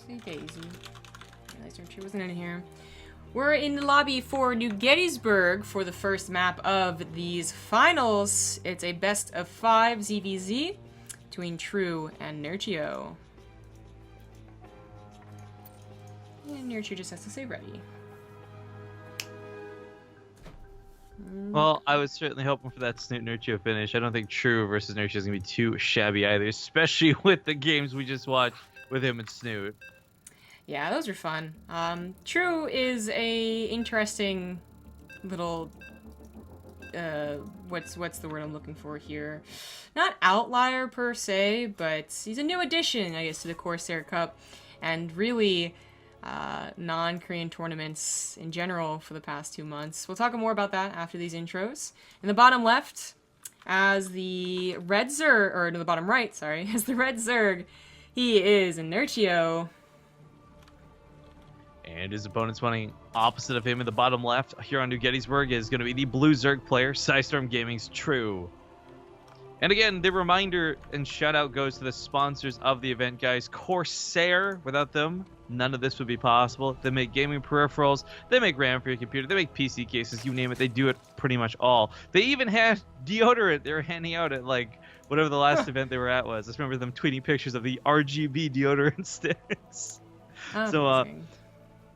Oopsie daisy. I realized Nerchio wasn't in here. We're in the lobby for New Gettysburg for the first map of these finals. It's a best of 5 ZvZ between True and Nerchio. And Nerchio just has to say ready. Well, I was certainly hoping for that Snoot Nerchio finish. I don't think True versus Nerchio is going to be too shabby either, especially with the games we just watched with him and Snoot. Yeah, those are fun. True is a interesting little, what's the word I'm looking for here? Not outlier per se, but he's a new addition, I guess, to the Corsair Cup, and really non-Korean tournaments in general for the past 2 months. We'll talk more about that after these intros. In the bottom left, as the red Zerg, or no, the bottom right, sorry, as the red Zerg, he is a Nerchio. And his opponent spawning opposite of him in the bottom left here on New Gettysburg is going to be the blue Zerg player, Psystorm Gaming's True. And again, the reminder and shout out goes to the sponsors of the event, guys. Corsair, without them, none of this would be possible. They make gaming peripherals, they make RAM for your computer, they make PC cases, you name it, they do it pretty much all. They even had deodorant they were handing out at, like, whatever the last event they were at was. I just remember them tweeting pictures of the RGB deodorant sticks. So,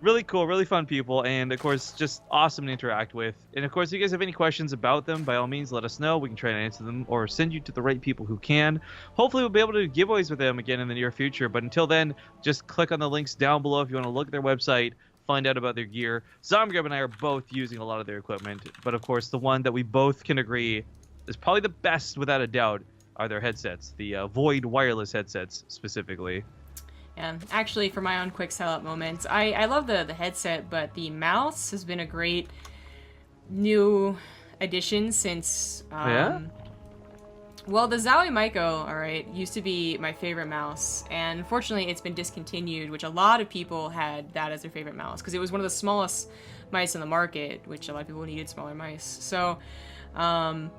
really cool, really fun people, and of course, just awesome to interact with. And of course, if you guys have any questions about them, by all means, let us know. We can try and answer them or send you to the right people who can. Hopefully, we'll be able to do giveaways with them again in the near future. But until then, just click on the links down below if you want to look at their website, find out about their gear. Zomgrab and I are both using a lot of their equipment, but of course, the one that we both can agree is probably the best, without a doubt, are their headsets, the Void wireless headsets specifically. Yeah, actually, for my own quick sellout moment, I love the headset, but the mouse has been a great new addition since, Yeah? Well, the Zowie Maiko, alright, used to be my favorite mouse, and unfortunately it's been discontinued, which a lot of people had that as their favorite mouse, because it was one of the smallest mice on the market, which a lot of people needed smaller mice. So, when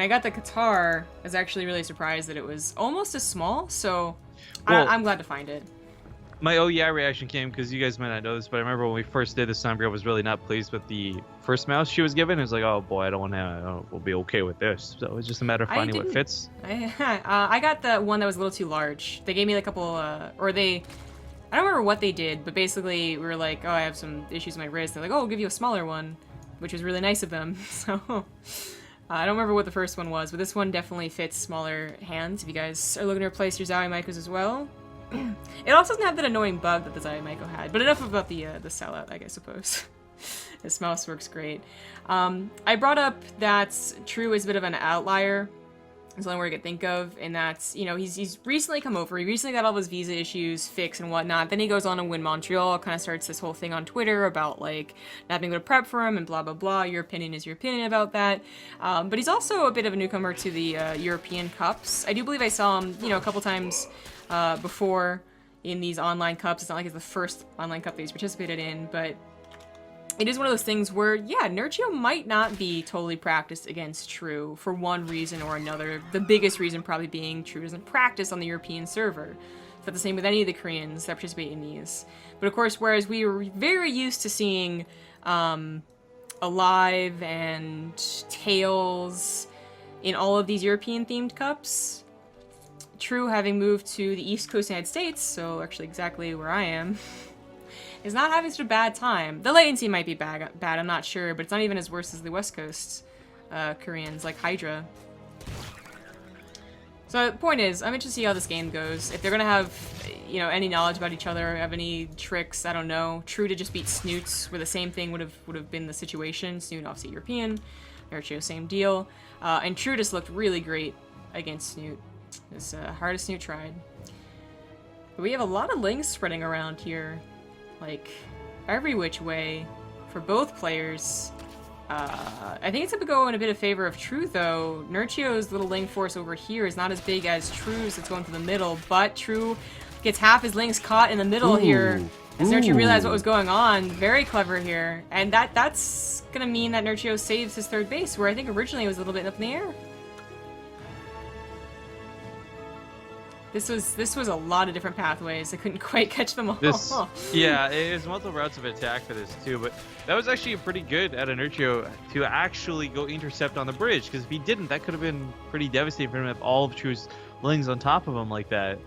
I got the Qatar, I was actually really surprised that it was almost as small, so well, I'm glad to find it. My oh yeah reaction came because you guys might not know this, but I remember when we first did this, Sombra was really not pleased with the first mouse she was given. It was like, oh boy, we'll be okay with this. So it's just a matter of finding what fits. I got the one that was a little too large. They gave me a couple, I don't remember what they did, but basically we were like, oh, I have some issues with my wrist. They're like, oh, we'll give you a smaller one, which was really nice of them. So I don't remember what the first one was, but this one definitely fits smaller hands if you guys are looking to replace your Zowie Maikos as well. It also doesn't have that annoying bug that the Zowie Maiko had, but enough about the sellout, I suppose. This mouse works great. I brought up that True is a bit of an outlier. It's the only word I could think of, and that's, you know, he's recently come over. He recently got all of his visa issues fixed and whatnot. Then he goes on to win Montreal, kind of starts this whole thing on Twitter about, like, not being able to prep for him and blah, blah, blah. Your opinion is your opinion about that. But he's also a bit of a newcomer to the European Cups. I do believe I saw him, you know, a couple times before in these online cups. It's not like it's the first online cup that he's participated in, but it is one of those things where, yeah, Nerchio might not be totally practiced against True for one reason or another. The biggest reason probably being True doesn't practice on the European server. It's not the same with any of the Koreans that participate in these. But of course, whereas we were very used to seeing Alive and Tails in all of these European-themed cups, True, having moved to the East Coast of the United States, so actually exactly where I am, is not having such a bad time. The latency might be bad, I'm not sure, but it's not even as worse as the West Coast Koreans, like Hydra. So the point is, I'm interested to see how this game goes. If they're gonna have, you know, any knowledge about each other, have any tricks, I don't know. True to just beat Snoots, where the same thing would have been the situation. Snoot obviously European, Nerchio same deal, and True just looked really great against Snoot. It's hard as Snoot tried. But we have a lot of links spreading around here. Like, every which way for both players. I think it's going to go in a bit of favor of True, though. Nerchio's little link force over here is not as big as True's that's going to the middle, but True gets half his links caught in the middle here. As Nerchio realized what was going on. Very clever here. And that's going to mean that Nerchio saves his third base, where I think originally it was a little bit up in the air. This was a lot of different pathways. I couldn't quite catch them all. Yeah, there's multiple routes of attack for this too, but that was actually pretty good out of Nerchio to actually go intercept on the bridge, because if he didn't, that could have been pretty devastating for him to have all of True's Lings on top of him like that.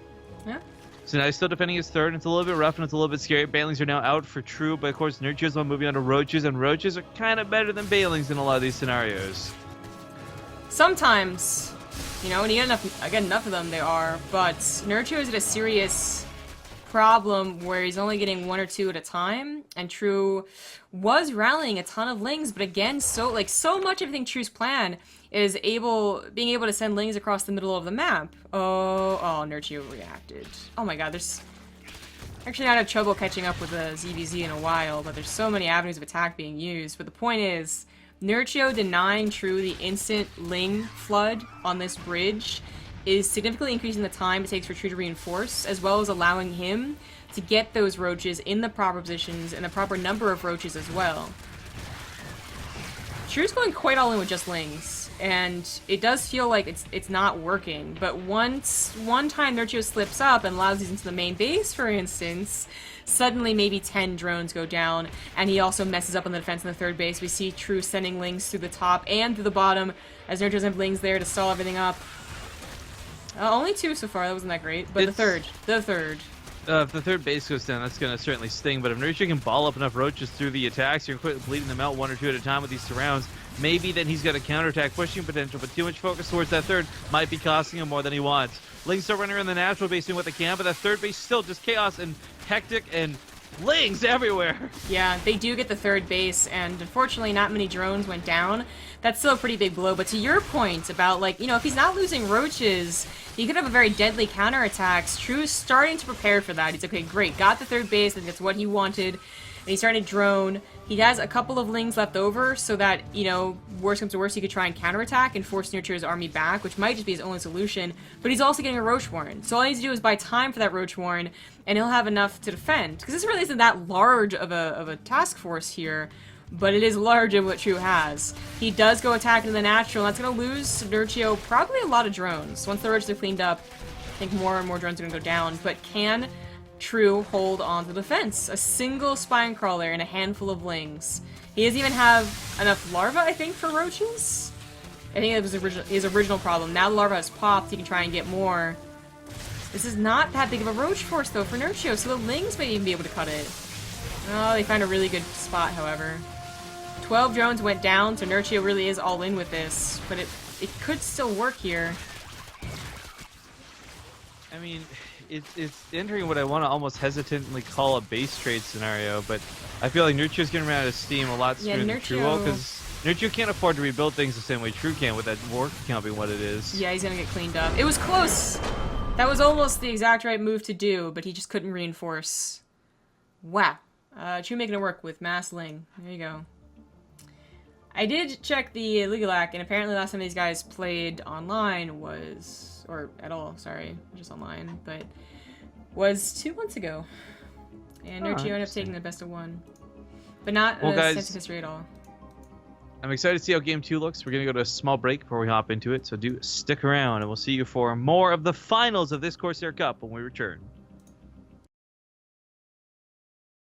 Yeah. So now he's still defending his third, and it's a little bit rough and it's a little bit scary. Bailings are now out for True, but of course Nerchio's the one moving on to Roaches, and Roaches are kind of better than Bailings in a lot of these scenarios. Sometimes, you know, when you get enough of them, they are, but Nerchio is at a serious problem where he's only getting 1 or 2 at a time, and True was rallying a ton of Lings, but again, so much of, I think, True's plan is being able to send Lings across the middle of the map. Oh, Nerchio reacted. Oh my god, there's actually not had trouble catching up with the ZvZ in a while, but there's so many avenues of attack being used. But the point is, Nerchio denying True the instant Ling flood on this bridge is significantly increasing the time it takes for True to reinforce, as well as allowing him to get those roaches in the proper positions and the proper number of roaches as well. True's going quite all in with just Lings, and it does feel like it's not working, but one time Nerchio slips up and allows these into the main base, for instance, suddenly maybe 10 drones go down, and he also messes up on the defense in the third base. We see True sending Lings through the top and through the bottom, as Nerchio doesn't have Lings there to stall everything up. Only 2 so far, that wasn't that great, but the third. If the third base goes down, that's going to certainly sting, but if Nerchio can ball up enough roaches through the attacks, you're quickly bleeding them out 1 or 2 at a time with these surrounds. Maybe then he's got a counterattack pushing potential, but too much focus towards that third might be costing him more than he wants. Lings start running around the natural base doing what they can, but that third base still just chaos and hectic and Lings everywhere. Yeah, they do get the third base, and unfortunately not many drones went down. That's still a pretty big blow, but to your point about, like, you know, if he's not losing roaches, he could have a very deadly counterattacks. True's starting to prepare for that. He's okay, great, got the third base, I think that's what he wanted, and he's starting to drone. He has a couple of Lings left over so that, you know, worst comes to worst, he could try and counterattack and force Nerchio's army back, which might just be his only solution, but he's also getting a Roach Warren. So all he needs to do is buy time for that Roach Warren, and he'll have enough to defend. Because this really isn't that large of a task force here, but it is large of what True has. He does go attack into the natural, and that's going to lose Nerchio probably a lot of drones. Once the roaches are cleaned up, I think more and more drones are going to go down, but can True hold on to the defense? A single spine crawler and a handful of Lings. He doesn't even have enough larvae, I think, for roaches? I think it was his original problem. Now the larva has popped, he can try and get more. This is not that big of a roach force, though, for Nerchio, so the Lings may even be able to cut it. Oh, they found a really good spot, however. 12 drones went down, so Nerchio really is all in with this, but it could still work here. I mean, it's entering what I want to almost hesitantly call a base trade scenario, but I feel like Nerchio's getting ran out of steam a lot sooner than True will, because Nerchio can't afford to rebuild things the same way True can with that work count being what it is. Yeah, he's gonna get cleaned up. It was close! That was almost the exact right move to do, but he just couldn't reinforce. Wow. True making it work with Mass Ling. There you go. I did check the Legalac, and apparently last time these guys played online was, or at all, sorry, just online, but was 2 months ago. And Nerchio ended up taking the best of 1. But not a sense of history at all. I'm excited to see how Game 2 looks. We're going to go to a small break before we hop into it, so do stick around, and we'll see you for more of the finals of this Corsair Cup when we return.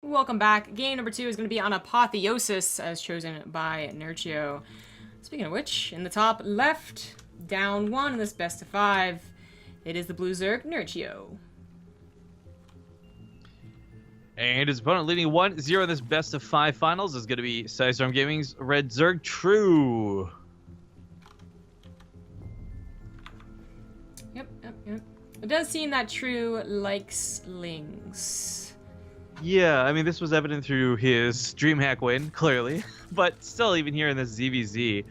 Welcome back. Game number 2 is going to be on Apotheosis, as chosen by Nerchio. Speaking of which, in the top left, down 1 in this best of 5, it is the Blue Zerg, Nerchio. And his opponent leading 1-0 in this best of 5 finals is going to be Sidestorm Gaming's Red Zerg True. Yep. It does seem that True likes Lings. Yeah, I mean, this was evident through his DreamHack win, clearly. But still, even here in this ZvZ.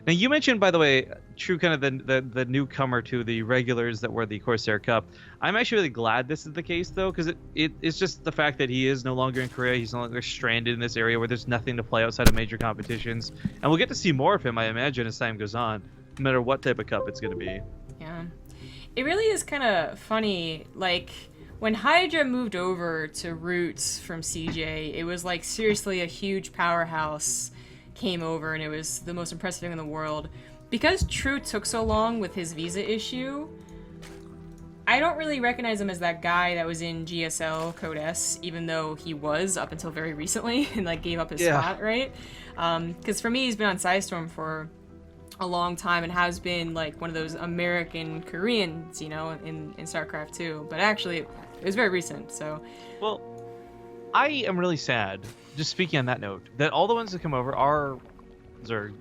Now, you mentioned, by the way, True kind of the newcomer to the regulars that were the Corsair Cup. I'm actually really glad this is the case, though, because it's just the fact that he is no longer in Korea. He's no longer stranded in this area where there's nothing to play outside of major competitions. And we'll get to see more of him, I imagine, as time goes on, no matter what type of cup it's going to be. Yeah. It really is kind of funny, like, when Hydra moved over to Roots from CJ, it was like seriously a huge powerhouse came over and it was the most impressive thing in the world. Because True took so long with his visa issue, I don't really recognize him as that guy that was in GSL Code S, even though he was up until very recently and like gave up his spot, right? Because for me, he's been on Sidestorm for a long time and has been like one of those American Koreans, you know, in StarCraft 2. But actually, it was very recent, so. Well, I am really sad, just speaking on that note, that all the ones that come over are Zerg.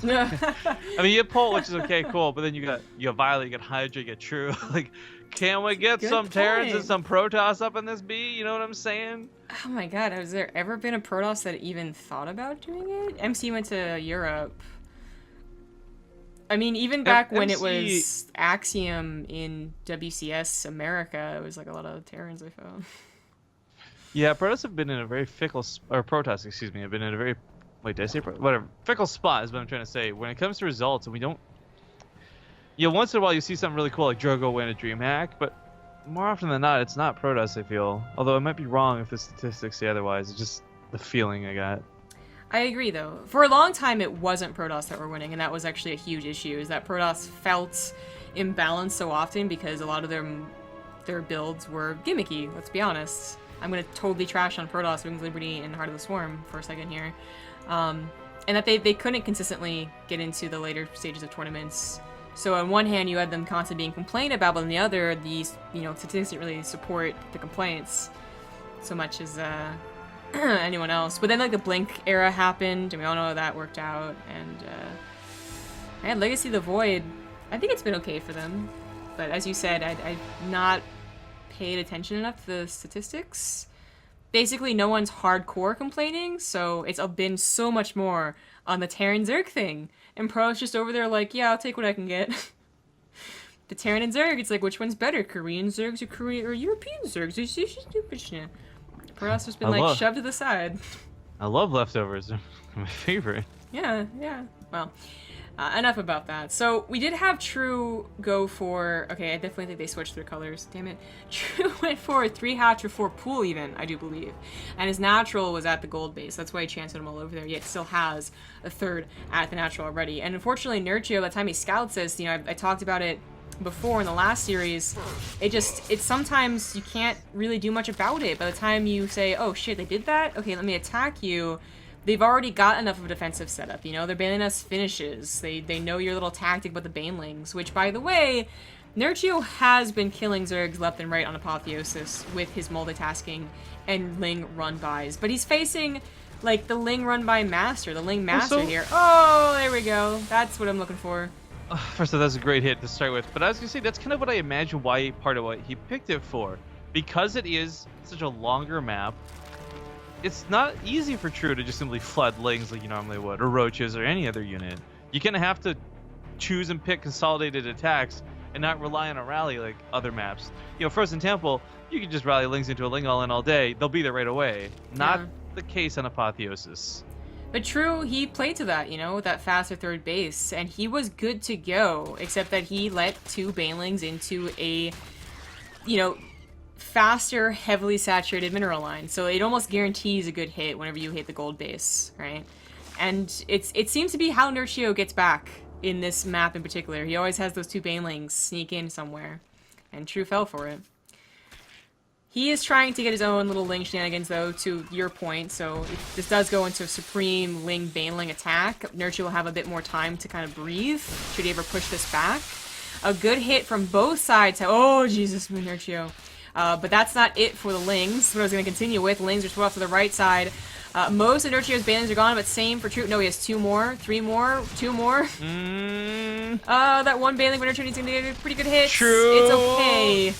I mean, you have Pult, which is okay, cool, but then you got Violet, you got Hydra, you got True. Like, can we get some Terrans and some Protoss up in this B? You know what I'm saying? Oh my god, has there ever been a Protoss that even thought about doing it? MC went to Europe. I mean, even back when it was Axiom in WCS America, it was like a lot of Terrans I found. Yeah, Protoss have been in a very fickle, or Protoss, excuse me, have been in a very, wait, did I say whatever, fickle spot is what I'm trying to say. When it comes to results, and we don't, you know, once in a while you see something really cool like Drogo win a DreamHack, but more often than not, it's not Protoss, I feel. Although I might be wrong if the statistics say otherwise. It's just the feeling I got. I agree, though. For a long time, it wasn't Protoss that were winning, and that was actually a huge issue, is that Protoss felt imbalanced so often because a lot of their builds were gimmicky, let's be honest. I'm going to totally trash on Protoss, Wings Liberty, and Heart of the Swarm for a second here. And that they couldn't consistently get into the later stages of tournaments. So on one hand, you had them constantly being complained about, but on the other, these, you know, statistics didn't really support the complaints so much as anyone else. But then, like, the Blink era happened, and we all know how that worked out. And Legacy of the Void, I think it's been okay for them. But as you said, I've not paid attention enough to the statistics. Basically, no one's hardcore complaining, so it's been so much more on the Terran Zerg thing. And Pro's just over there like, yeah, I'll take what I can get. The Terran and Zerg, it's like, which one's better? Korean Zergs or European Zergs? It's just stupid shit. Pro's just been, like, shoved to the side. I love leftovers. They're my favorite. Yeah. Well, enough about that. So, we did have True go for... Okay, I definitely think they switched their colors. Damn it. True went for a 3 hatch or 4 pool even, I do believe. And his natural was at the gold base. That's why he chanced them all over there, yet still has a 3rd at the natural already. And unfortunately, Nerchio, by the time he scouts this, you know, I talked about it before in the last series, it's sometimes you can't really do much about it. By the time you say, oh shit, they did that? Okay, let me attack you. They've already got enough of a defensive setup, you know? They're bailing us finishes. They know your little tactic about the banelings, which, by the way, Nerchio has been killing Zergs left and right on Apotheosis with his multitasking and Ling run-bys. But he's facing, like, the Ling run-by master, the Ling master here. Oh, there we go. That's what I'm looking for. First of all, that's a great hit to start with. But I was going to say, that's kind of what I imagine why part of what he picked it for. Because it is such a longer map, it's not easy for True to just simply flood Lings like you normally would, or Roaches, or any other unit. You kind of have to choose and pick consolidated attacks and not rely on a rally like other maps. You know, Frozen Temple, you can just rally Lings into a Ling all-in all day. They'll be there right away. Not the case on Apotheosis. But True, he played to that, you know, with that faster 3rd base, and he was good to go, except that he let 2 Banelings into a, you know, faster, heavily saturated mineral line. So it almost guarantees a good hit whenever you hit the gold base, right? And it seems to be how Nerchio gets back in this map in particular. He always has those 2 Banelings sneak in somewhere, and True fell for it. He is trying to get his own little Ling shenanigans, though, to your point, so if this does go into a supreme Ling Baneling attack, Nerchio will have a bit more time to kind of breathe, should he ever push this back. A good hit from both sides. Oh, Jesus, Nerchio. But that's not it for the Lings. What I was going to continue with, Lings are split off to the right side. Most of Nerchio's Banelings are gone, but same for True. No, he has 2 more, 3 more, 2 more. That one Baneling for Nerchio needs to get a pretty good hit. True. It's okay.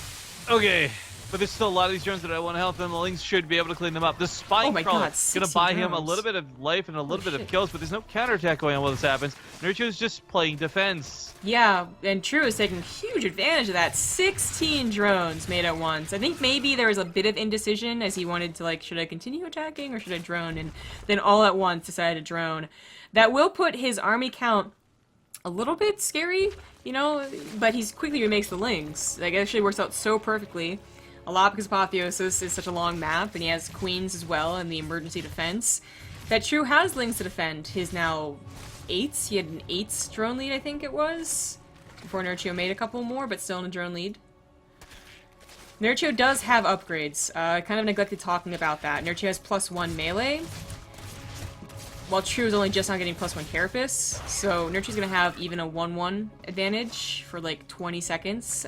Okay. But there's still a lot of these drones that I want to help them. The Lings should be able to clean them up. The Spine Crawler is going to buy him a little bit of life and a little bit of kills, but there's no counterattack going on while this happens. Nerchio's just playing defense. Yeah, and True is taking huge advantage of that. 16 drones made at once. I think maybe there was a bit of indecision as he wanted to, like, should I continue attacking or should I drone? And then all at once decided to drone. That will put his army count a little bit scary, you know, but he quickly remakes the Lings. Like, it actually works out so perfectly. A lot because Apotheosis is such a long map, and he has Queens as well in the emergency defense. That True has Lings to defend. His now 8s. He had an 8s drone lead, I think it was. Before Nerchio made a couple more, but still in a drone lead. Nerchio does have upgrades. I kind of neglected talking about that. Nerchio has +1 melee, while True is only just not getting +1 carapace. So Nerchio's gonna have even a 1-1 advantage for like 20 seconds,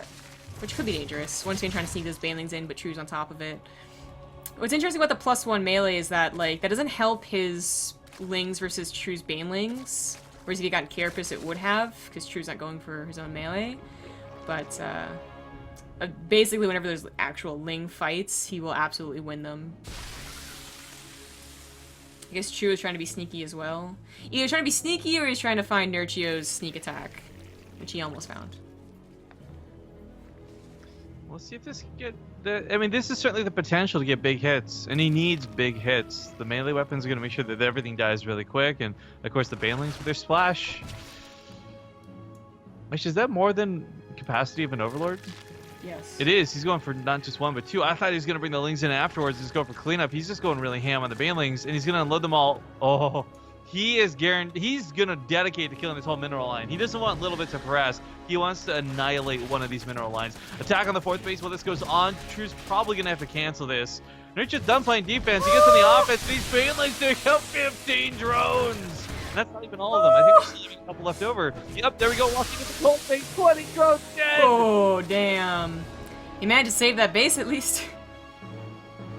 which could be dangerous. One's gonna try to sneak those banelings in, but True's on top of it. What's interesting about the +1 melee is that, like, that doesn't help his Lings versus True's banelings. Whereas if he got carapace, it would have, because True's not going for his own melee. But, basically, whenever there's actual Ling fights, he will absolutely win them. I guess True is trying to be sneaky as well. Either trying to be sneaky or he's trying to find Nerchio's sneak attack, which he almost found. We'll see if this can get... I mean, this is certainly the potential to get big hits, and he needs big hits. The melee weapons are going to make sure that everything dies really quick, and, of course, the banelings with their splash. Which, is that more than capacity of an Overlord? Yes. It is. He's going for not just 1, but 2. I thought he was going to bring the Lings in afterwards. He's going for cleanup. He's just going really ham on the banelings, and he's going to unload them all. Oh, he is guaranteed. He's going to dedicate to killing this whole mineral line. He doesn't want little bits of harass. He wants to annihilate one of these mineral lines. Attack on the 4th base. While this goes on, True's probably going to have to cancel this. Nerchio's done playing defense. He gets on the offense. These banelings take out 15 drones. And that's not even all of them. I think there's still even a couple left over. Yep, there we go. Walking into the cold base. 20 drones dead. Oh, damn. He managed to save that base at least.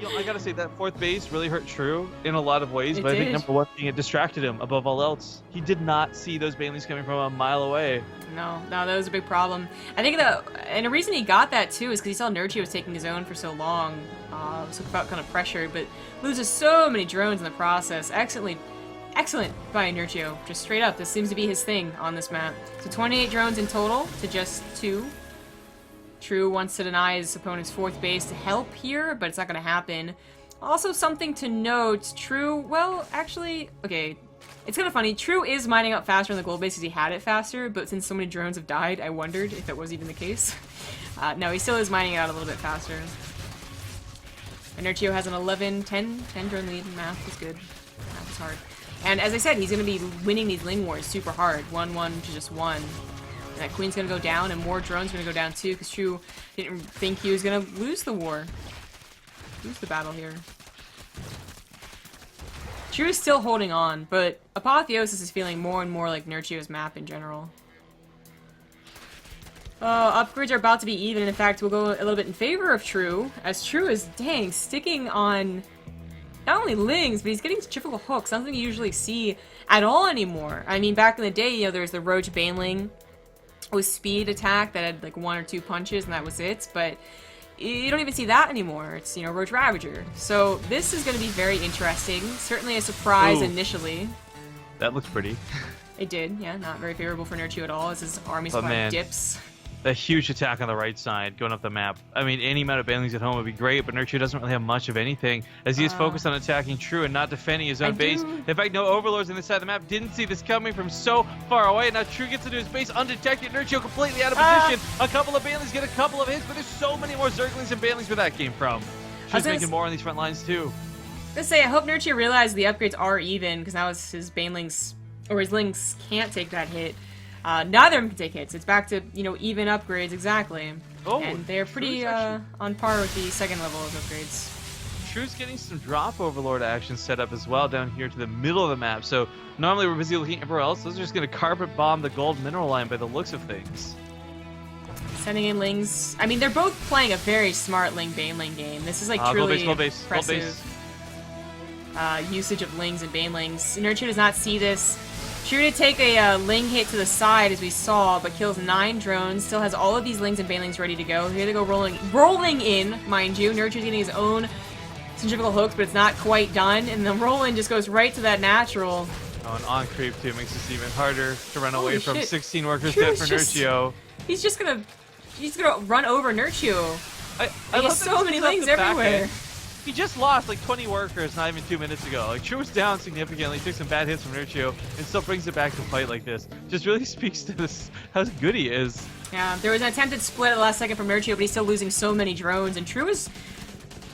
You know, I gotta say, that 4th base really hurt True in a lot of ways, but I think did. number one thing, it distracted him above all else. He did not see those banelings coming from a mile away. No, that was a big problem. I think and the reason he got that too is because he saw Nerchio was taking his own for so long, so felt kind of pressured, but loses so many drones in the process. Excellent by Nerchio, just straight up. This seems to be his thing on this map. So 28 drones in total to just 2. True wants to deny his opponent's 4th base to help here, but it's not going to happen. Also, something to note, True, well, actually, okay, it's kind of funny. True is mining up faster on the gold base because he had it faster, but since so many drones have died, I wondered if that was even the case. No, he still is mining it out a little bit faster. And Nerchio has an 10 drone lead. Math is good. Math is hard. And as I said, he's going to be winning these Ling Wars super hard. 1-1 to just 1. And that Queen's going to go down, and more drones are going to go down too, because True didn't think he was going to lose the war. Lose the battle here. True is still holding on, but Apotheosis is feeling more and more like Nerchio's map in general. Upgrades are about to be even. In fact, we'll go a little bit in favor of True, as True is, dang, sticking on not only Lings, but he's getting triple hooks, something you usually see at all anymore. I mean, back in the day, you know, there was the Roach Baneling with speed attack that had like 1 or 2 punches and that was it, but you don't even see that anymore. It's, you know, Roach Ravager. So this is going to be very interesting. Certainly a surprise initially. That looks pretty. It did, yeah. Not very favorable for Nerchio at all as his army supply dips. A huge attack on the right side going up the map. I mean, any amount of banelings at home would be great, but Nerchio doesn't really have much of anything, as he is focused on attacking True and not defending his own base. In fact, no Overlords on this side of the map. Didn't see this coming from so far away. Now True gets into his base undetected. Nerchio completely out of position. A couple of banelings get a couple of hits, but there's so many more Zerglings and banelings where that came from. True's making more on these front lines too. Let's say, I hope Nerchio realized the upgrades are even, because now his banelings, or his Lings can't take that hit. Neither of them can take hits. It's back to, you know, even upgrades, exactly. Oh, and they're pretty on par with the 2nd level of upgrades. True's getting some drop Overlord action set up as well down here to the middle of the map. So normally we're busy looking everywhere else. Those are just going to carpet bomb the gold mineral line by the looks of things. Sending in Lings. I mean, they're both playing a very smart Ling Baneling game. This is like truly impressive usage of Lings and Banelings. Nerchio does not see this. True to take a Ling hit to the side, as we saw, but kills 9 drones. Still has all of these Lings and Banelings ready to go. Here they go rolling in, mind you. Nerchio's getting his own centrifugal hooks, but it's not quite done. And the roll-in just goes right to that natural. Oh, and on creep too makes this even harder to run away from. 16 workers dead for Nerchio. He's gonna run over Nerchio. I love so many Lings everywhere. He just lost like 20 workers not even 2 minutes ago. Like, True was down significantly, took some bad hits from Nerchio, and still brings it back to a fight like this. Just really speaks to this, how good he is. Yeah, there was an attempted split at the last second from Nerchio, but he's still losing so many drones, and True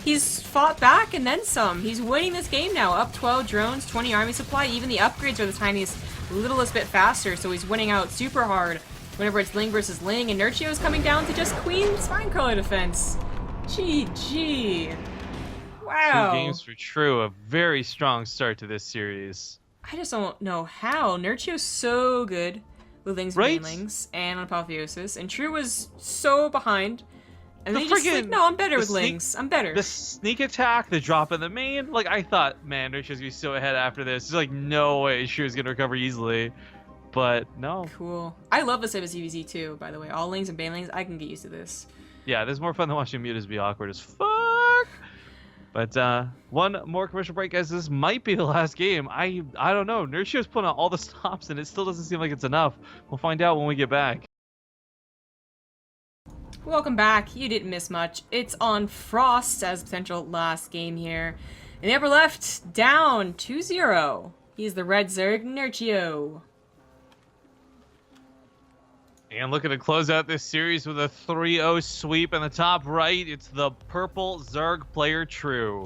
he's fought back and then some. He's winning this game now, up 12 drones, 20 army supply. Even the upgrades are the tiniest, littlest bit faster, so he's winning out super hard whenever it's Ling versus Ling, and Nerchio is coming down to just Queen Spine Crawler defense. GG. Wow. 2 games for True. A very strong start to this series. I just don't know how. Nerchio's so good with Lings and Right? Banelings and on Apotheosis, and True was so behind. And The then he just like, friggin- no, I'm better the with sneak- Lings. I'm better. The sneak attack, the drop in the main, like I thought, man, Nerchio's gonna be so ahead after this. There's like no way True's gonna recover easily. But no. Cool. I love this type of ZvZ too, by the way. All Lings and Banelings, I can get used to this. Yeah, there's more fun than watching Mutas be awkward as fuck. But one more commercial break, as this might be the last game. I don't know. Nerchio's putting out all the stops, and it still doesn't seem like it's enough. We'll find out when we get back. Welcome back. You didn't miss much. It's on Frost as potential last game here. In the upper left, down 2-0. He's the red Zerg, Nerchio. And looking to close out this series with a 3-0 sweep in the top right. It's the purple Zerg player True.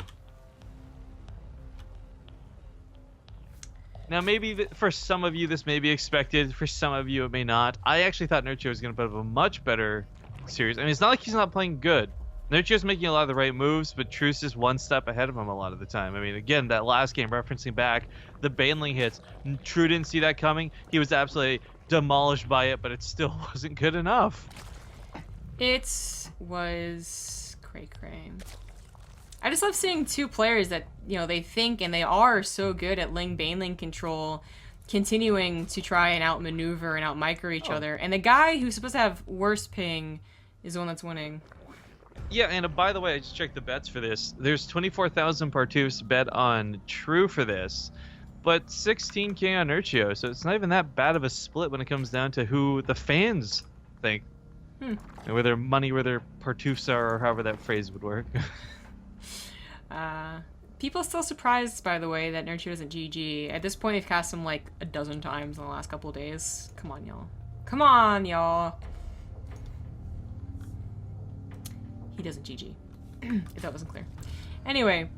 Now, maybe for some of you this may be expected. For some of you it may not. I actually thought Nerchio was going to put up a much better series. I mean, it's not like he's not playing good. Nerchio's making a lot of the right moves, but True's just one step ahead of him a lot of the time. I mean, again, that last game, referencing back, the Baneling hits. True didn't see that coming. He was absolutely demolished by it, but it still wasn't good enough. It was cray-cray. I just love seeing two players that, you know, they think and they are so good at Baneling control, continuing to try and outmaneuver and outmicro each other. And the guy who's supposed to have worse ping is the one that's winning. Yeah, and by the way, I just checked the bets for this. There's 24,000 Partoofs bet on True for this, but 16K on Nerchio, so it's not even that bad of a split when it comes down to who the fans think. And where their money, where their Partoofs are, or however that phrase would work. People still surprised, by the way, that Nerchio isn't GG. At this point, they've cast him like a dozen times in the last couple of days. Come on, y'all. Come on, y'all. He doesn't GG. If that wasn't clear. Anyway,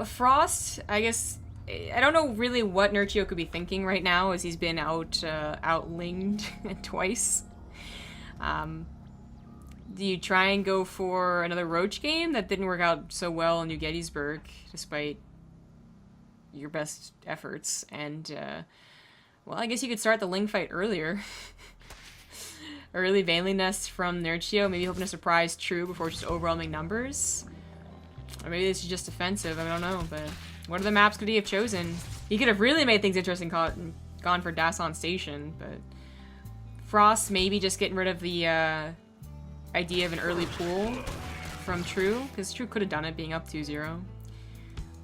Frost, I guess, I don't know really what Nerchio could be thinking right now, as he's been outlinged twice. Do you try and go for another Roach game? That didn't work out so well in New Gettysburg, despite your best efforts. And, well, I guess you could start the Ling fight earlier. Early Baneling Nest from Nerchio, maybe hoping to surprise True before just overwhelming numbers. Or maybe this is just defensive, I don't know, but what other maps could he have chosen? He could have really made things interesting, gone for Dasan Station, but Frost maybe just getting rid of the idea of an early pool from True, because True could have done it being up 2-0.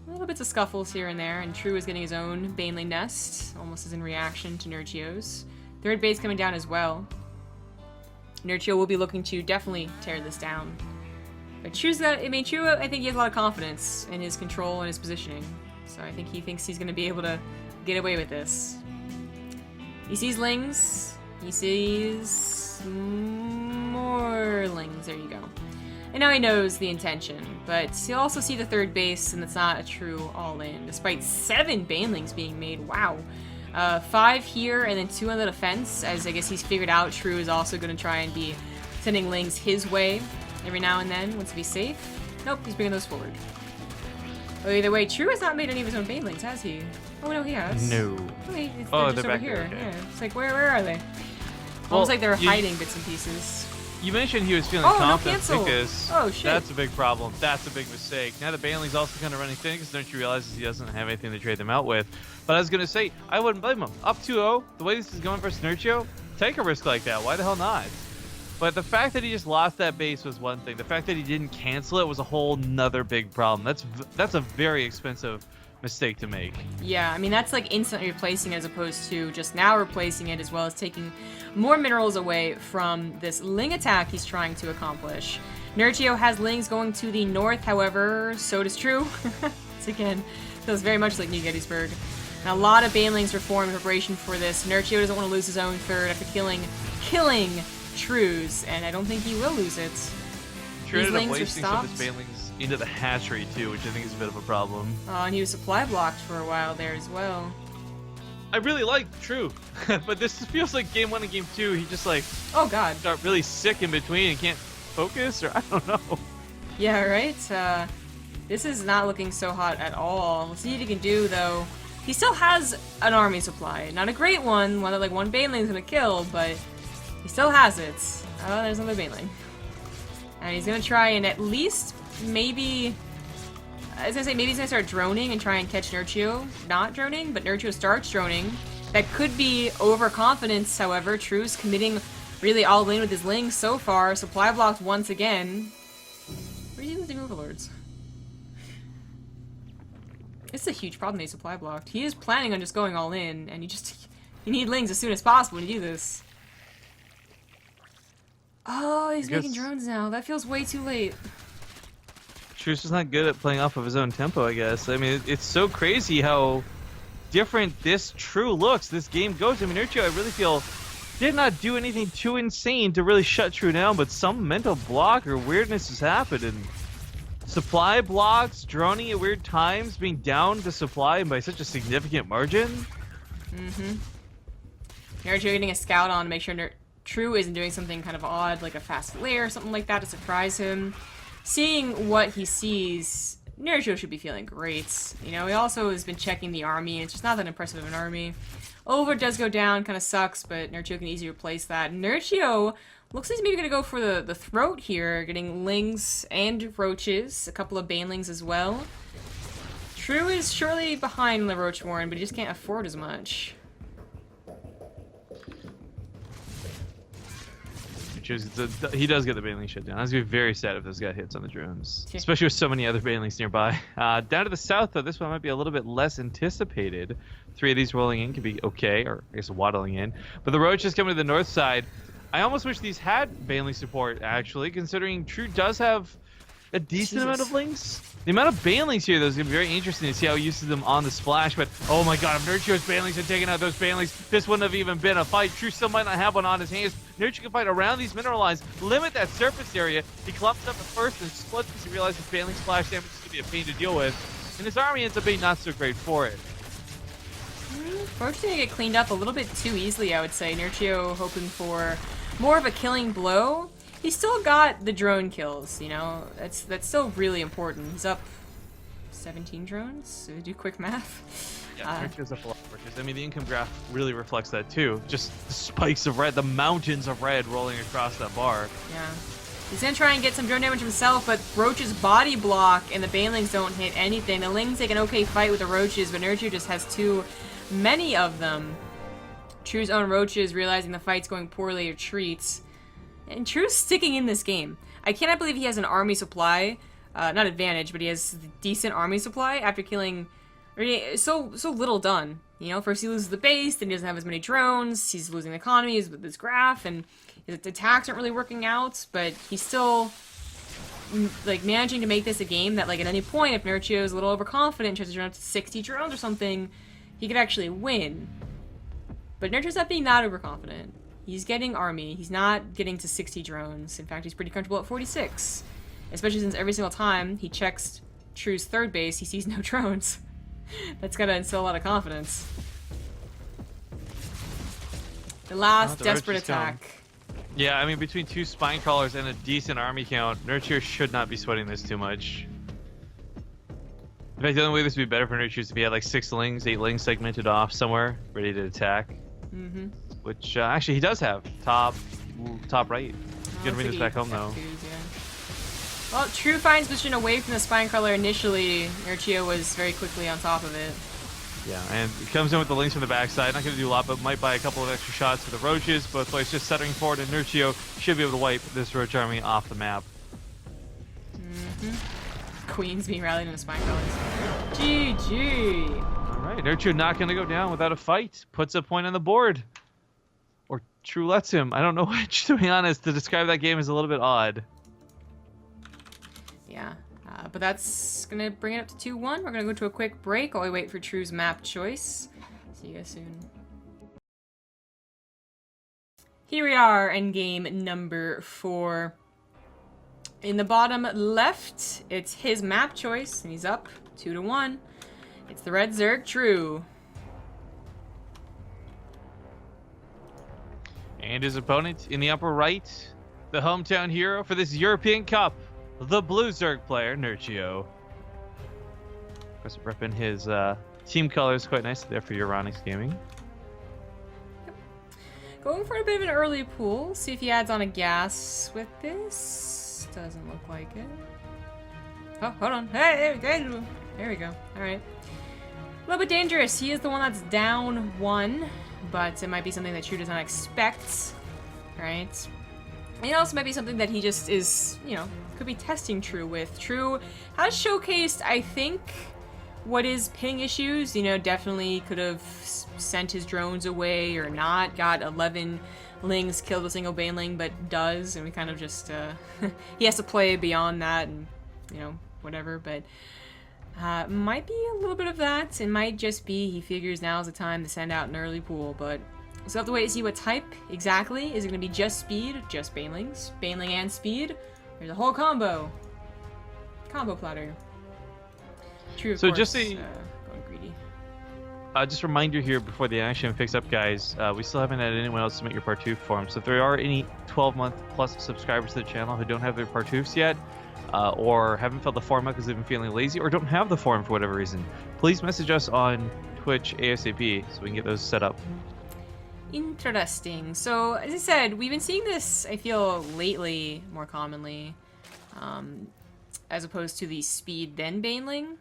Little bits of scuffles here and there, and True is getting his own Baneling Nest, almost as in reaction to Nerchio's. Third base coming down as well. Nerchio will be looking to definitely tear this down. But True, I think he has a lot of confidence in his control and his positioning. So I think he thinks he's going to be able to get away with this. He sees Lings. He sees more Lings. There you go. And now he knows the intention. But he'll also see the third base, and it's not a true all-in. Despite 7 Banelings being made. Wow. 5 here, and then 2 on the defense, as I guess he's figured out True is also going to try and be sending Lings his way every now and then, wants to be safe. Nope, he's bringing those forward. Well, either way, True has not made any of his own Banelings, has he? Oh, no, he has. No. Oh, they're just they're over back here. there, okay. Yeah, it's like, where are they? Almost like they're hiding bits and pieces. You mentioned he was feeling Oh, no confident. cancel. Because Oh, shit. that's a big problem. That's a big mistake. Now the Baneling's also kind of running thin because Nerchio realizes he doesn't have anything to trade them out with. But I was going to say, I wouldn't blame him. Up 2-0, the way this is going versus Nerchio, take a risk like that. Why the hell not? But the fact that he just lost that base was one thing. The fact that he didn't cancel it was a whole nother big problem. That's a very expensive mistake to make. Yeah, I mean, that's like instantly replacing it as opposed to just now replacing it, as well as taking more minerals away from this Ling attack he's trying to accomplish. Nerchio has Lings going to the north, however, so does True. It's again, feels very much like New Gettysburg. And a lot of Banelings were formed in preparation for this. Nerchio doesn't want to lose his own third after killing True's, and I don't think he will lose it. True ended up Lings are wasting some of stopped. his Banelings into the hatchery too, which I think is a bit of a problem. And he was supply blocked for a while there as well. I really like True, but this feels like game 1 and game 2. He just like Oh god. got really sick in between and can't focus, or I don't know. Yeah, right? This is not looking so hot at all. Let's see what he can do, though. He still has an army supply. Not a great one that like one baneling's gonna kill, but he still has it. Oh, there's another baneling. And he's gonna try and at least maybe... I was gonna say maybe he's gonna start droning and try and catch Nerchio. Not droning, but Nerchio starts droning. That could be overconfidence, however. True's committing really all in with his lings so far. Supply blocked once again. Where are you using overlords? It's a huge problem they supply blocked. He is planning on just going all in, and you need lings as soon as possible to do this. Oh, he's making drones now. That feels way too late. True's just not good at playing off of his own tempo, I guess. I mean, it's so crazy how different this True looks. This game goes. I mean, Nerchio, I really feel, did not do anything too insane to really shut True down, but some mental block or weirdness has happened, and supply blocks, droning at weird times, being down to supply by such a significant margin. Mm-hmm. Nerchio getting a scout on to make sure True isn't doing something kind of odd, like a fast flare or something like that to surprise him. Seeing what he sees, Nerchio should be feeling great. You know, he also has been checking the army. It's just not that impressive of an army. Over does go down, kind of sucks, but Nerchio can easily replace that. Nerchio looks like he's maybe going to go for the throat here, getting lings and roaches, a couple of banelings as well. True is surely behind the roach warren, but he just can't afford as much. He does get the baneling shut down. I was going to be very sad if this guy hits on the drones, especially with so many other banelings nearby. Down to the south, though, this one might be a little bit less anticipated. 3 of these rolling in could be okay, or I guess waddling in. But the roach is coming to the north side. I almost wish these had baneling support, actually, considering True does have a decent amount of lings. The amount of banelings here, though, is going to be very interesting to see how he uses them on the splash. But, oh my god, if Nerchio's banelings had taken out those banelings, this wouldn't have even been a fight. True still might not have one on his hands. Nerchio can fight around these mineral lines, limit that surface area. He clumps up at first and splits because he realizes baneling splash damage is going to be a pain to deal with. And his army ends up being not so great for it. Roach didn't get cleaned up a little bit too easily, I would say. Nerchio hoping for more of a killing blow. He's still got the drone kills, you know? That's still really important. He's up 17 drones, so do quick math. Yeah, Nerchio's up a lot of workers. I mean, the income graph really reflects that too. Just the spikes of red, the mountains of red rolling across that bar. Yeah. He's gonna try and get some drone damage himself, but Roach's body block and the banelings don't hit anything. The lings take an okay fight with the roaches, but Nerchio just has too many of them. True's own roaches, realizing the fight's going poorly, retreats. And True's sticking in this game. I cannot believe he has an army supply, not advantage, but he has decent army supply after killing so little done. You know, first he loses the base, then he doesn't have as many drones, he's losing the economies with this graph, and his attacks aren't really working out, but he's still like managing to make this a game that, like, at any point, if Nerchio is a little overconfident, tries to run up to 60 drones or something, he could actually win. But Nerchio's not being that overconfident. He's getting army. He's not getting to 60 drones. In fact, he's pretty comfortable at 46. Especially since every single time he checks True's third base, he sees no drones. That's gotta instill a lot of confidence. The last desperate attack. Yeah, I mean, between 2 spine crawlers and a decent army count, Nerchio should not be sweating this too much. In fact, the only way this would be better for Nerchio is if he had like 6 lings, 8 lings segmented off somewhere, ready to attack. Mm-hmm. Which, actually, he does have. Top right. Gonna bring this back home, though. Well, True finds position away from the spine crawler initially. Nerchio was very quickly on top of it. Yeah, and he comes in with the links from the backside. Not going to do a lot, but might buy a couple of extra shots for the roaches. Both players just settling forward, and Nerchio should be able to wipe this roach army off the map. Mm-hmm. Queen's being rallied in the spine crawlers. GG! Alright, Nerchio not going to go down without a fight. Puts a point on the board. Or True lets him. I don't know which, to be honest. To describe that game is a little bit odd. Yeah. But that's going to bring it up to 2-1. We're going to go to a quick break while we wait for True's map choice. See you guys soon. Here we are in game number 4. In the bottom left, it's his map choice, and he's up 2-1. It's the red Zerg True. And his opponent in the upper right, The hometown hero for this European Cup, the blue Zerg player, Nerchio. Of course, repping his team colors quite nicely there for Euronics Gaming. Going for a bit of an early pool. See if he adds on a gas with this. Doesn't look like it. Oh, hold on. Hey, there we go. All right. A little bit dangerous. He is the one that's down 1, but it might be something that True does not expect. All right. And it also might be something that he just is, you know, could be testing True with. True has showcased, I think, what is ping issues. You know, definitely could have sent his drones away or not. Got 11 lings killed a single baneling, but does, and we kind of just he has to play beyond that, and you know, whatever. But might be a little bit of that. It might just be he figures now's the time to send out an early pool, but we'll have to wait to see what type exactly. Is it going to be just speed, just banelings, baneling and speed? There's a whole combo platter. True, of so course, just a going greedy. just a reminder here before the action picks up, guys. We still haven't had anyone else submit your Partouf form. So if there are any 12-month plus subscribers to the channel who don't have their Partoufs yet, or haven't filled the form out because they've been feeling lazy, or don't have the form for whatever reason, please message us on Twitch ASAP so we can get those set up. Interesting. So, as I said, we've been seeing this, I feel, lately more commonly, as opposed to the speed then baneling.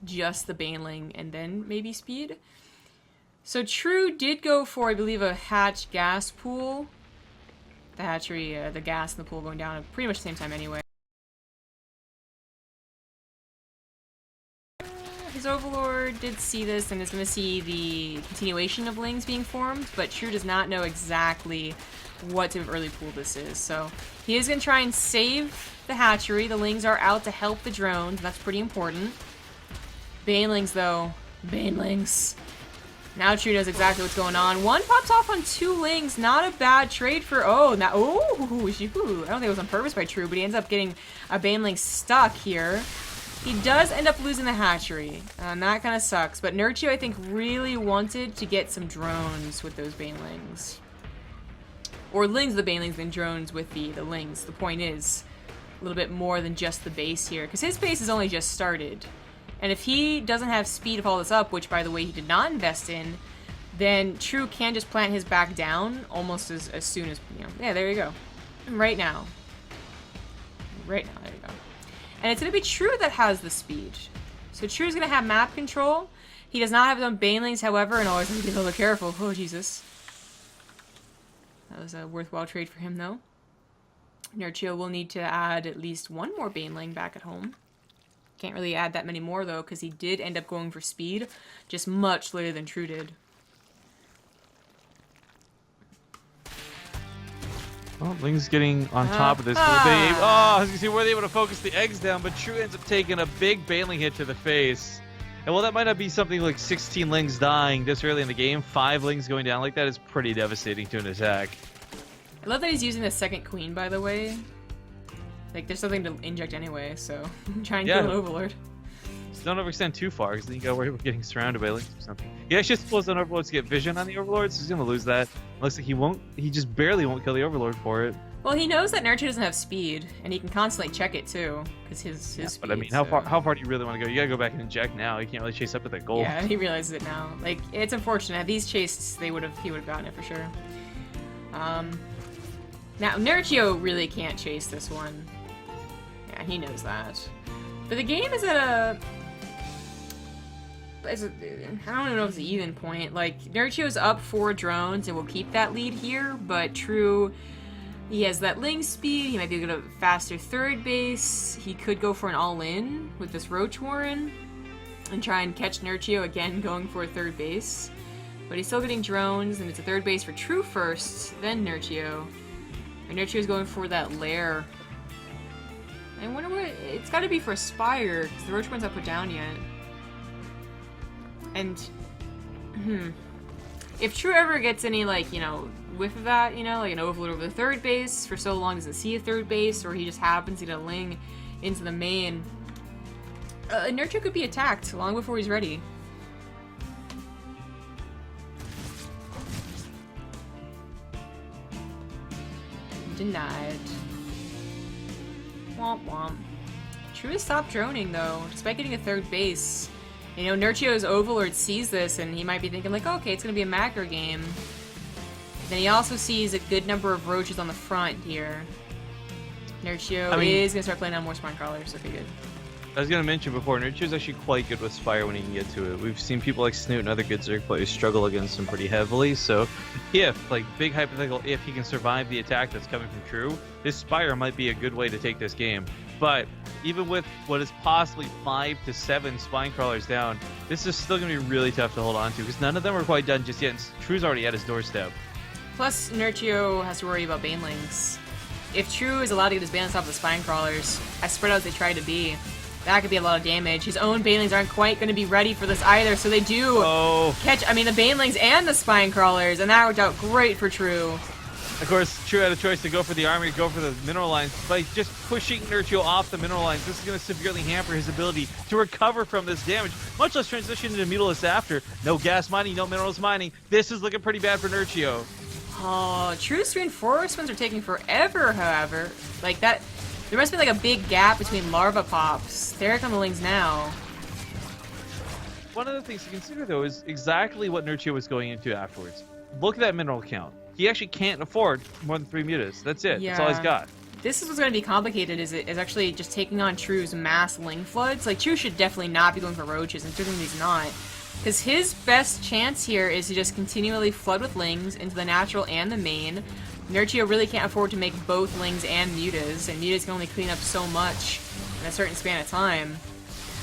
Just the baneling and then maybe speed. So True did go for, I believe, a hatch gas pool. The hatchery, the gas and the pool going down at pretty much the same time anyway. His Overlord did see this and is going to see the continuation of lings being formed, but True does not know exactly what type of early pool this is. So he is going to try and save the hatchery. The lings are out to help the drones, and that's pretty important. Banelings, though. Banelings. Now True knows exactly what's going on. One pops off on 2 lings. Not a bad trade for... Oh, now... Oh, I don't think it was on purpose by True, but he ends up getting a baneling stuck here. He does end up losing the hatchery, and that kind of sucks. But Nerchio, I think, really wanted to get some drones with those banelings. Or lings with the banelings than drones with the lings. The point is, a little bit more than just the base here. Because his base has only just started. And if he doesn't have speed to follow this up, which, by the way, he did not invest in, then True can just plant his back down almost as soon as, you know, yeah, there you go. Right now. Right now, there you go. And it's going to be True that has the speed. So True's going to have map control. He does not have his own banelings, however, and always going to be a little bit careful. Oh, Jesus. That was a worthwhile trade for him, though. Nerchio will need to add at least 1 more baneling back at home. Can't really add that many more, though, because he did end up going for speed, just much later than True did. Well, Ling's getting on top of this. As you see, were they able to focus the eggs down, but True ends up taking a big baneling hit to the face. And while that might not be something like 16 Lings dying this early in the game, 5 Lings going down like that is pretty devastating to an attack. I love that he's using the second queen, by the way. Like, there's something to inject anyway, so try and kill an Overlord. Just don't overextend too far, because then you gotta worry about getting surrounded by Lings or something. He actually supposed on Overlords to get vision on the Overlord, so he's gonna lose that. Looks like he won't. He just barely won't kill the Overlord for it. Well, he knows that Nerchio doesn't have speed, and he can constantly check it too, because his speed. But I mean, how far do you really want to go? You gotta go back and inject now. You can't really chase up with that goal. Yeah, he realizes it now. Like, it's unfortunate. Had these chased, he would have gotten it for sure. Now Nerchio really can't chase this one. Yeah, he knows that. But the game is at a... I don't even know if it's an even point. Like, Nerchio's up 4 drones and will keep that lead here, but True, he has that Ling speed, he might be able to get a faster third base, he could go for an all-in with this Roach Warren and try and catch Nerchio again going for a third base. But he's still getting drones, and it's a third base for True first, then Nerchio. And Nerchio's going for that lair. I wonder what... It's gotta be for Spire, because the Roach Warren's not put down yet. And, if True ever gets any, like, you know, whiff of that, you know, like an Overlord over the third base, for so long doesn't see a third base, or he just happens to get a Ling into the main, Nerchio could be attacked long before he's ready. denied. Womp womp. True has stopped droning though, despite getting a third base. You know, Nerchio's Overlord sees this and he might be thinking like, okay, it's gonna be a macro game. Then he also sees a good number of roaches on the front here. Nerchio is gonna start playing on more spine crawlers. Okay, good. I was gonna mention before, Nerchio's actually quite good with Spire when he can get to it. We've seen people like Snoot and other good Zerg players struggle against him pretty heavily, so if, like, big hypothetical, if he can survive the attack that's coming from True, this Spire might be a good way to take this game. But even with what is possibly 5 to 7 spine crawlers down, this is still gonna be really tough to hold on to, because none of them are quite done just yet, and True's already at his doorstep. Plus, Nerchio has to worry about Banelings. If True is allowed to get his Banelings off the spine crawlers, as spread out as they try to be, that could be a lot of damage. His own Banelings aren't quite going to be ready for this either, so they do catch, I mean, the Banelings and the spine crawlers, and that worked out great for True. Of course, True had a choice to go for the army or go for the mineral lines. By just pushing Nerchio off the mineral lines, this is going to severely hamper his ability to recover from this damage, much less transition into Mutalist after. No gas mining, no minerals mining. This is looking pretty bad for Nerchio. Oh, True's reinforcements are taking forever, however. Like, that... There must be like a big gap between larva pops. There come the lings now. One of the things to consider, though, is exactly what Nerchio was going into afterwards. Look at that mineral count. He actually can't afford more than 3 mutas. That's it. Yeah. That's all he's got. This is what's going to be complicated, is actually just taking on True's mass ling floods. Like, True should definitely not be going for roaches, and certainly he's not. Because his best chance here is to just continually flood with lings into the natural and the main. Nerchio really can't afford to make both lings and mutas, and mutas can only clean up so much in a certain span of time.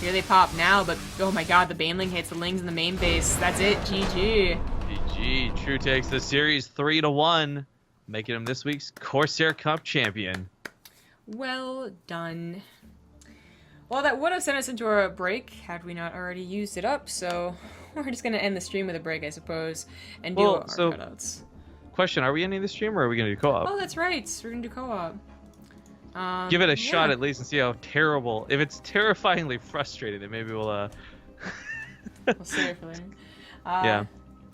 Here they pop now, but oh my god, the Baneling hits the lings in the main base. That's it, GG. GG. True takes the series 3-1, making him this week's Corsair Cup champion. Well done. Well, that would have sent us into a break had we not already used it up, so we're just going to end the stream with a break, I suppose, and do our cutouts. Question, are we ending the stream or are we going to do co-op? Oh, that's right. We're going to do co-op. Give it a shot at least and see how terrible. If it's terrifyingly frustrating, then maybe we'll we'll save it for later. Yeah,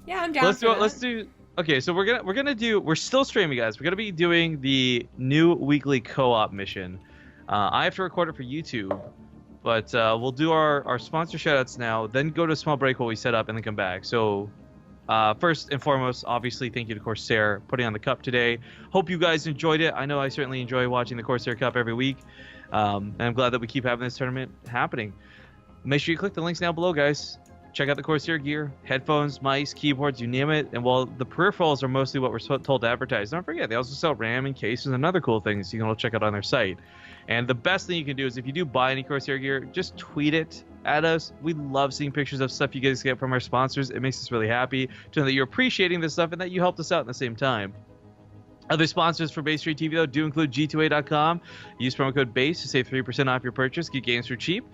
I'm down for that. Let's do. Okay, so we're still streaming, guys. We're gonna be doing the new weekly co-op mission. I have to record it for YouTube, but we'll do our sponsor shoutouts now, then go to a small break while we set up, and then come back. So. First and foremost, obviously, thank you to Corsair putting on the cup today. Hope you guys enjoyed it. I know I certainly enjoy watching the Corsair Cup every week. And I'm glad that we keep having this tournament happening. Make sure you click the links down below, guys. Check out the Corsair gear, headphones, mice, keyboards, you name it. And while the peripherals are mostly what we're told to advertise, don't forget, they also sell RAM and cases and other cool things you can check out on their site. And the best thing you can do is if you do buy any Corsair gear, just tweet it at us. We love seeing pictures of stuff you guys get from our sponsors. It makes us really happy to know that you're appreciating this stuff and that you helped us out at the same time. Other sponsors for BaseTradeTV, though, do include G2A.com. Use promo code BASE to save 3% off your purchase. Get games for cheap.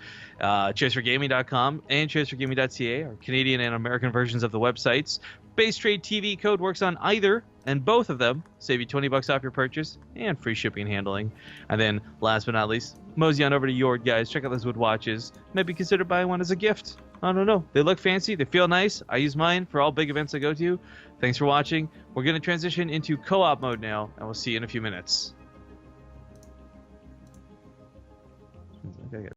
ChaseForGaming.com and ChaseForGaming.ca are Canadian and American versions of the websites. BaseTradeTV code works on either, and both of them save you $20 off your purchase and free shipping and handling. And then, last but not least, mosey on over to Yord, guys. Check out those wood watches. Maybe consider buying one as a gift. I don't know. They look fancy. They feel nice. I use mine for all big events I go to. Thanks for watching. We're going to transition into co-op mode now, and we'll see you in a few minutes. Okay,